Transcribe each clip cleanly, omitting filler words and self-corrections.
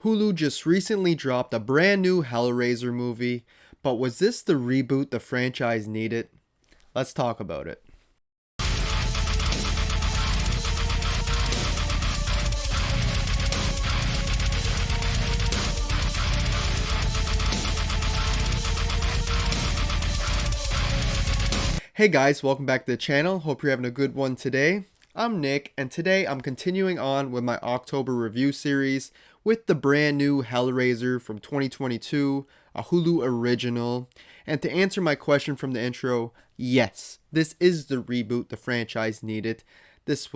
Hulu just recently dropped a brand new Hellraiser movie, but was this the reboot the franchise needed? Let's talk about it. Hey guys, welcome back to the channel. Hope you're having a good one today. I'm Nick, and today I'm continuing on with my October review series with the brand new Hellraiser from 2022, a Hulu original. And to answer my question from the intro, yes, this is the reboot the franchise needed. This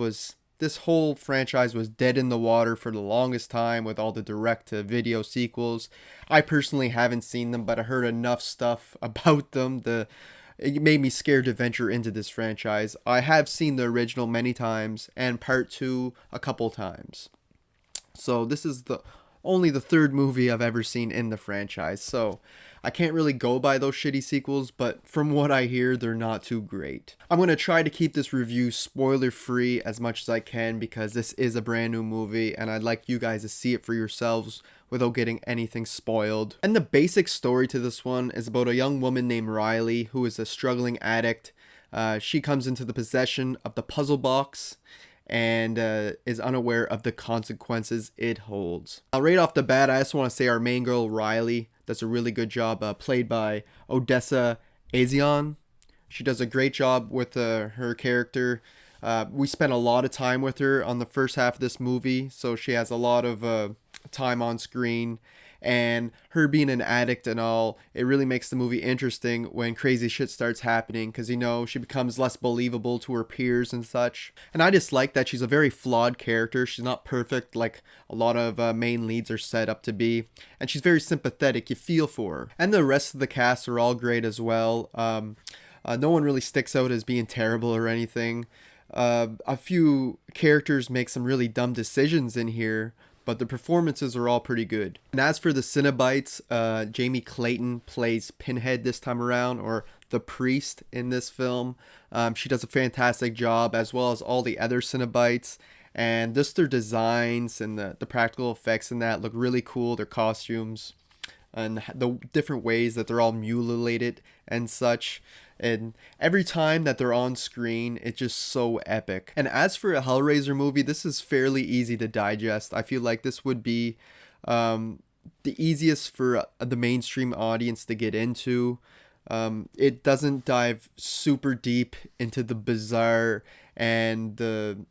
whole franchise was dead in the water for the longest time with all the direct-to-video sequels. I personally haven't seen them, but I heard enough stuff about them. It made me scared to venture into this franchise. I have seen the original many times and part 2 a couple times. So this is only the third movie I've ever seen in the franchise. So I can't really go by those shitty sequels, but from what I hear, they're not too great. I'm going to try to keep this review spoiler free as much as I can because this is a brand new movie and I'd like you guys to see it for yourselves without getting anything spoiled. And the basic story to this one is about a young woman named Riley who is a struggling addict. She comes into the possession of the puzzle box and is unaware of the consequences it holds. Now, right off the bat, I just want to say our main girl, Riley, does a really good job, played by Odessa Azion. She does a great job with her character. We spent a lot of time with her on the first half of this movie, so she has a lot of time on screen. And her being an addict and all, it really makes the movie interesting when crazy shit starts happening because, she becomes less believable to her peers and such. And I just like that she's a very flawed character. She's not perfect like a lot of main leads are set up to be. And she's very sympathetic. You feel for her. And the rest of the cast are all great as well. No one really sticks out as being terrible or anything. A few characters make some really dumb decisions in here, but the performances are all pretty good. And as for the Cenobites, Jamie Clayton plays Pinhead this time around, or the priest in this film. She does a fantastic job, as well as all the other Cenobites. And just their designs and the practical effects in that look really cool. Their costumes and the different ways that they're all mutilated and such. And every time that they're on screen, it's just so epic. And as for a Hellraiser movie, this is fairly easy to digest. I feel like this would be the easiest for the mainstream audience to get into. It doesn't dive super deep into the bizarre and the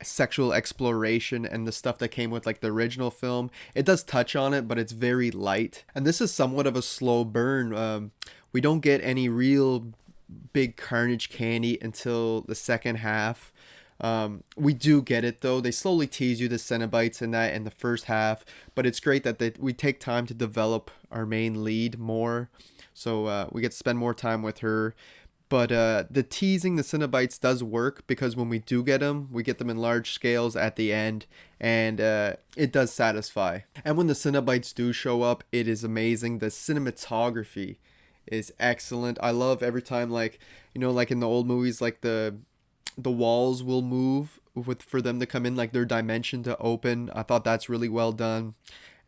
sexual exploration and the stuff that came with like the original film. It does touch on it, but it's very light. And this is somewhat of a slow burn. We don't get any real big carnage candy until the second half. We do get it though. They slowly tease you the Cenobites in that in the first half, but it's great that we take time to develop our main lead more. So we get to spend more time with her. But the teasing the Cenobites does work because when we do get them, we get them in large scales at the end, and it does satisfy. And when the Cenobites do show up, it is amazing. The cinematography is excellent. I love every time, like in the old movies, like the walls will move for them to come in, like their dimension to open. I thought that's really well done.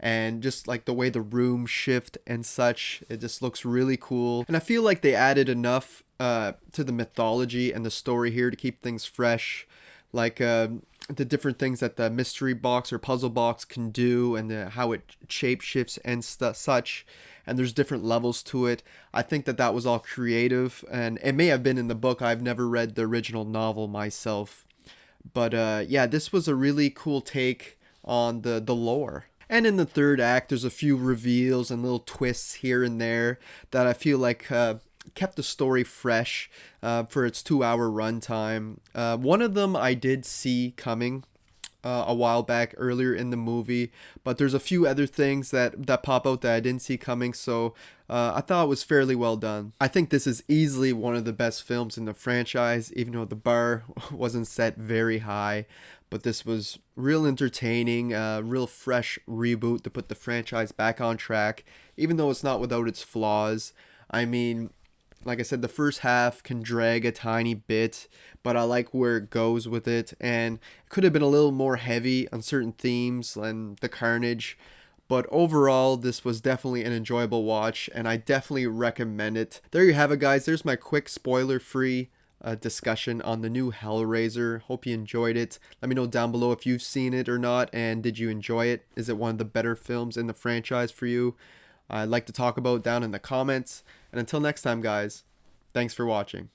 And just like the way the rooms shift and such, it just looks really cool. And I feel like they added enough to the mythology and the story here to keep things fresh, like the different things that the mystery box or puzzle box can do, and how it shape shifts and such. And there's different levels to it. I think that was all creative, and it may have been in the book. I've never read the original novel myself, but yeah, this was a really cool take on the lore. And in the third act, there's a few reveals and little twists here and there that I feel like kept the story fresh for its 2-hour runtime. One of them I did see coming a while back earlier in the movie, but there's a few other things that pop out that I didn't see coming, so I thought it was fairly well done. I think this is easily one of the best films in the franchise, even though the bar wasn't set very high. But this was real entertaining, real fresh reboot to put the franchise back on track, even though it's not without its flaws. I mean, Like I said, the first half can drag a tiny bit, but I like where it goes with it, and it could have been a little more heavy on certain themes and the carnage. But overall, this was definitely an enjoyable watch, and I definitely recommend it. There you have it, guys. There's my quick spoiler-free discussion on the new Hellraiser. Hope you enjoyed it. Let me know down below if you've seen it or not, and did you enjoy it? Is it one of the better films in the franchise for you? I'd like to talk about down in the comments. And until next time, guys, thanks for watching.